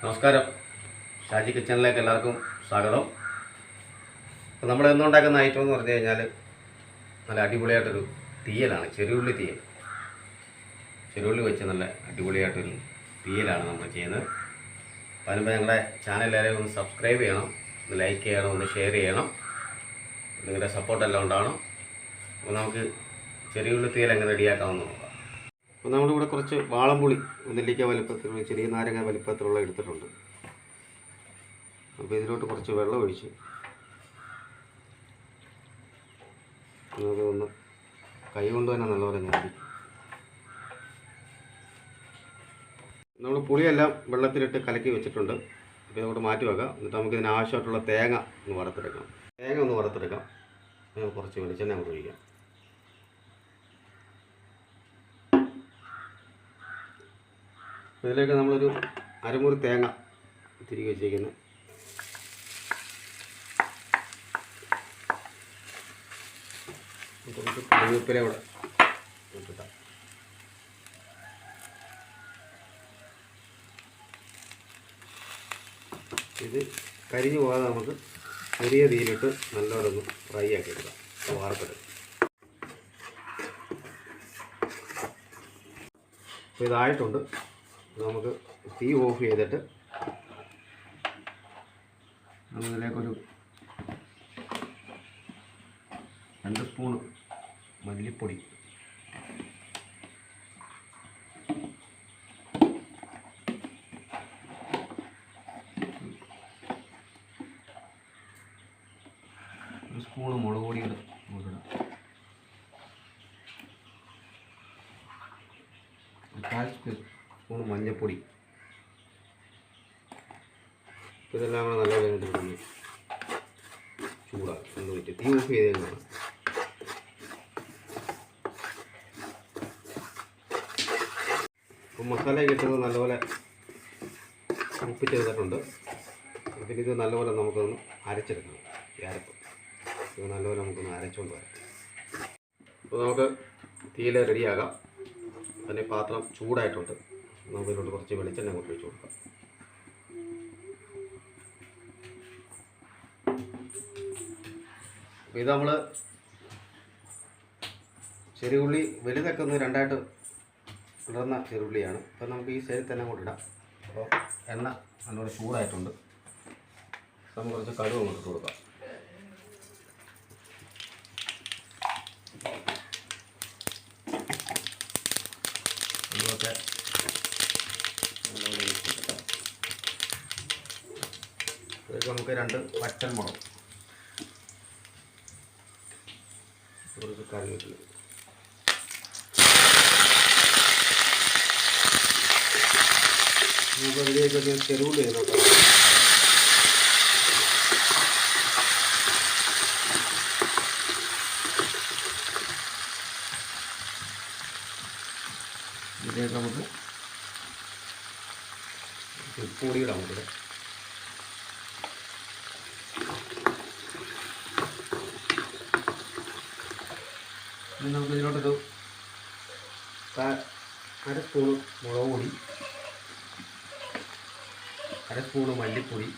നമസ്കാരം, ഷാജി കിച്ചണിലേക്ക് എല്ലാവർക്കും സ്വാഗതം. അപ്പോൾ നമ്മൾ എന്നുണ്ടാക്കുന്ന ഐറ്റം എന്ന് പറഞ്ഞു കഴിഞ്ഞാൽ നല്ല അടിപൊളിയായിട്ടൊരു തീയലാണ്. ചെറിയുള്ളി തീയൽ, ചെറിയുള്ളി വെച്ച് നല്ല അടിപൊളിയായിട്ടൊരു തീയലാണ് നമ്മൾ ചെയ്യുന്നത്. അപ്പോൾ അതിനുമ്പോൾ ഞങ്ങളുടെ ചാനൽ എല്ലാവരെയും ഒന്ന് സബ്സ്ക്രൈബ് ചെയ്യണം, ഒന്ന് ലൈക്ക് ചെയ്യണം, ഒന്ന് ഷെയർ ചെയ്യണം. നിങ്ങളുടെ സപ്പോർട്ടെല്ലാം ഉണ്ടാവണം. അപ്പോൾ നമുക്ക് ചെറിയുള്ളി തീയൽ എങ്ങനെ റെഡിയാക്കാമെന്ന് നോക്കാം. അപ്പോൾ നമ്മളിവിടെ കുറച്ച് വാളംപുളി നെല്ലിക്ക വലിപ്പത്തിലുള്ള ചെറിയ നാരങ്ങ വലിപ്പത്തിലുള്ള എടുത്തിട്ടുണ്ട്. അപ്പോൾ ഇതിലോട്ട് കുറച്ച് വെള്ളം ഒഴിച്ച് നമുക്ക് ഒന്ന് കൈ കൊണ്ട് തന്നെ നല്ലപോലെ ഞാടി നമ്മൾ പുളിയെല്ലാം വെള്ളത്തിലിട്ട് കലക്കി വെച്ചിട്ടുണ്ട്. അപ്പോൾ ഇതോട്ട് മാറ്റി വെക്കാം. എന്നിട്ട് നമുക്ക് ഇതിന് ആവശ്യമായിട്ടുള്ള തേങ്ങ ഒന്ന് വറുത്തെടുക്കാം. കുറച്ച് വെളിച്ചെണ്ണ അങ്ങോട്ട് ഒഴിക്കാം. ഇതിലേക്ക് നമ്മളൊരു അരമുറി തേങ്ങ തിരികെ വെച്ചേക്കുന്നത്. കുറച്ച് കറിവേപ്പില ഇവിടെ ഇട്ടിട്ടാം. ഇത് കരിഞ്ഞു പോകാതെ നമുക്ക് ചെറിയ തീയിലിട്ട് നല്ലോണം ഒന്ന് ഫ്രൈ ആക്കി എടുക്കാം, വാർത്തെടുക്കാം. അപ്പോൾ ഇതായിട്ടുണ്ട്. നമുക്ക് തീ ഓഫ് ചെയ്തിട്ട് നമുക്കിതിലേക്കൊരു 2 സ്പൂൺ മല്ലിപ്പൊടി, ഒരു സ്പൂണ് മുളക് പൊടിയുടെ നമുക്കിടാം, 1/4 സ്പൂൺ മഞ്ഞൾപ്പൊടി. ഇതെല്ലാം കൂടെ നല്ല വേണ്ടിയിട്ട് ചൂടാക്കി ഒന്ന് വെച്ച് തീ ഓഫ് ചെയ്തേക്കാണ്. അപ്പോൾ മസാല കിട്ടുന്നത് നല്ലപോലെ ഉപ്പ് ചേർത്തിട്ടുണ്ട്. പിന്നെ ഇത് നല്ലപോലെ നമുക്കൊന്ന് അരച്ചെടുക്കണം. ഈ അരപ്പ് ഇത് നല്ലപോലെ നമുക്കൊന്ന് അരച്ചുകൊണ്ട് വരാം. അപ്പോൾ നമുക്ക് തീയിൽ റെഡിയാകാം. അതിൻ്റെ പാത്രം ചൂടായിട്ടുണ്ട്. നമുക്കിതിലോട്ട് കുറച്ച് വെളിച്ചെണ്ണ അങ്ങോട്ട് ഒഴിച്ച് കൊടുക്കാം. അപ്പോൾ ഇത് നമ്മൾ ചെറിയുള്ളി വലുതൊക്കെ ഒന്ന് രണ്ടായിട്ട് ഇടുന്ന ചെറുള്ളിയാണ്. അപ്പോൾ നമുക്ക് ഈ സൈഡിൽ തന്നെ അങ്ങോട്ട് ഇടാം. അപ്പോൾ എണ്ണ നല്ലോണം ചൂടായിട്ടുണ്ട്. നമുക്ക് കുറച്ച് കടുക് അങ്ങോട്ട് ഇട്ട് കൊടുക്കാം. ഇതിലേക്ക് നമുക്ക് 2 വറ്റൽമുളക്, കുറച്ച് കറിവേപ്പില, നമുക്ക് അതിലേക്ക് ചെറുള്ളി നോക്കാം. ഇതിലേക്ക് നമുക്ക് പൊടിയിടാം. നമുക്കിവിടെ നമുക്ക് ഇതിലോട്ടൊരു 1/2 സ്പൂണ് മുളക് പൊടി, 1/2 സ്പൂണ് മല്ലിപ്പൊടി,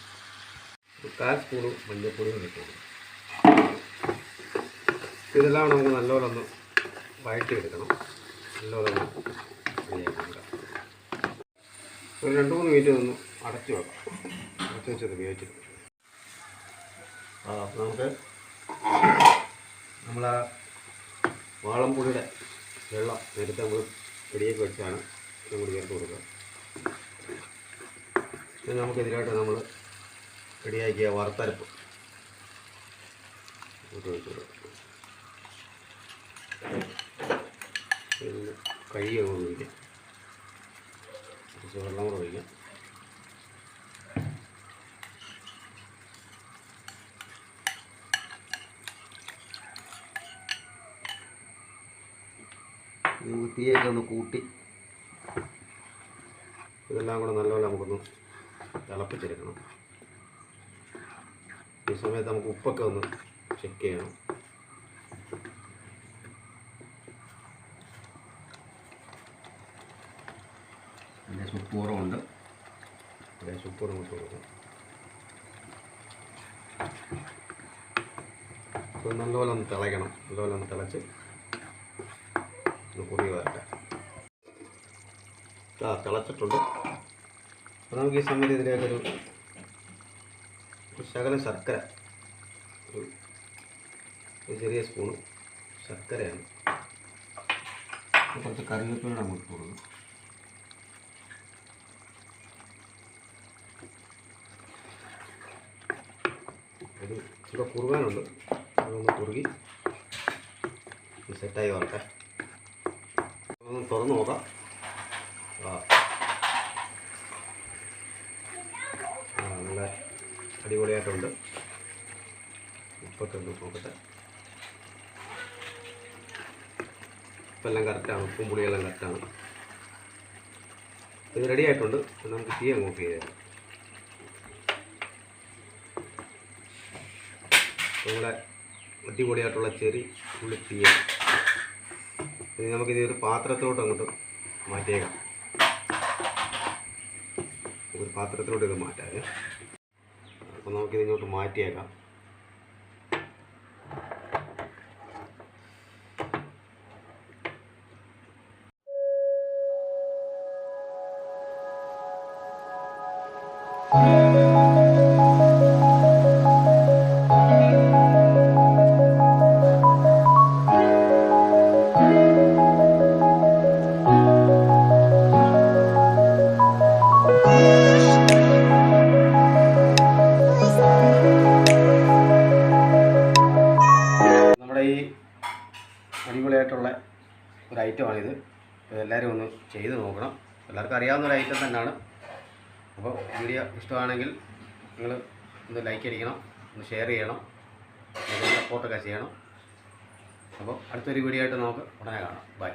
1/4 സ്പൂണ് മഞ്ഞൾപ്പൊടിയും ഇട്ടുകൊടുക്കും. ഇതെല്ലാം നമുക്ക് നല്ലപോലെ ഒന്ന് വഴറ്റിയെടുക്കണം. നല്ലപോലെ ഒന്ന് റെഡിയാക്കിയെടുക്കാം. ഒരു 2-3 മിനിറ്റ് ഒന്ന് അടച്ചു വെക്കാം. അടച്ചു വെച്ചത് ഉപയോഗിച്ചിട്ട് നമുക്ക് നമ്മളാ വാളംപുളിയുടെ വെള്ളം നേരത്തെ നമ്മൾ റെഡിയാക്കി വെച്ചാണ് നമ്മൾ ചേർത്ത് കൊടുക്കുക. പിന്നെ നമുക്കിതിലോട്ട് നമ്മൾ റെഡിയാക്കിയ വറുത്തരപ്പ് ഒഴിച്ച് കൊടുക്കുക. കഴുകി അങ്ങോട്ട് ഒഴിക്കാം. കുറച്ച് വെള്ളം കൂടെ ഒഴിക്കാം. തീയൊക്കെ ഒന്ന് കൂട്ടി ഇതെല്ലാം കൂടെ നല്ലപോലെ നമുക്കൊന്ന് തിളപ്പിച്ചെടുക്കണം. ഈ സമയത്ത് നമുക്ക് ഉപ്പൊക്കെ ഒന്ന് ചെക്ക് ചെയ്യണം. ഉപ്പ് കുറവുണ്ട്. ഉപ്പ് ഇട്ട് കൊടുക്കാം. അപ്പോൾ നല്ലപോലെ ഒന്ന് തിളയ്ക്കണം. നല്ലപോലെ ഒന്ന് തിളച്ച് ഒന്ന് കുറുകി വരട്ടെ. തിളച്ചിട്ടുണ്ട്. അപ്പോൾ നമുക്ക് ഈ സമയത്ത് ഇതിലേക്കൊരു ശകലം ശർക്കര, ഒരു ചെറിയ സ്പൂണ് ശർക്കരയാണ്. കുറച്ച് കറിവേപ്പില നമുക്ക് കൊടുക്കും. ഇത് ഇവിടെ കുറുകാനുണ്ട്. അതൊന്ന് കുറുകി സെറ്റായി വരട്ടെ. ഒന്ന് തുറന്ന് നോക്കാം. നല്ല അടിപൊളിയായിട്ടുണ്ട്. ഉപ്പൊക്കെ ഒന്ന് നോക്കട്ടെ. ഉപ്പെല്ലാം കറക്റ്റാണ്. ഉപ്പും പുളിയെല്ലാം കറക്റ്റാണ്. ഇത് റെഡി ആയിട്ടുണ്ട്. നമുക്ക് തീ അങ്ങ് ഓഫ് ചെയ്യാം. നമ്മുടെ അടിപൊളിയായിട്ടുള്ള ചെറി ഉള്ളി തീയൽ. ഇനി നമുക്കിത് ഒരു പാത്രത്തിലോട്ട് അങ്ങോട്ട് മാറ്റിയേക്കാം. ഒരു പാത്രത്തിലോട്ട് ഇത് മാറ്റാം. അപ്പോൾ നമുക്കിത് ഇങ്ങോട്ട് മാറ്റിയേക്കാം. നമ്മുടെ ഈ അടിപൊളിയായിട്ടുള്ള ഒരു ഐറ്റമാണിത്. എല്ലാവരും ഒന്ന് ചെയ്ത് നോക്കണം. എല്ലാവർക്കും അറിയാവുന്ന ഒരു ഐറ്റം തന്നെയാണ്. അപ്പോൾ വീഡിയോ ഇഷ്ടമാണെങ്കിൽ നിങ്ങൾ ഒന്ന് ലൈക്ക് അടിക്കണം, ഒന്ന് ഷെയർ ചെയ്യണം, സപ്പോർട്ടൊക്കെ ചെയ്യണം. അപ്പോൾ അടുത്തൊരു വീഡിയോ ആയിട്ട് നമുക്ക് ഉടനെ കാണാം. ബൈ.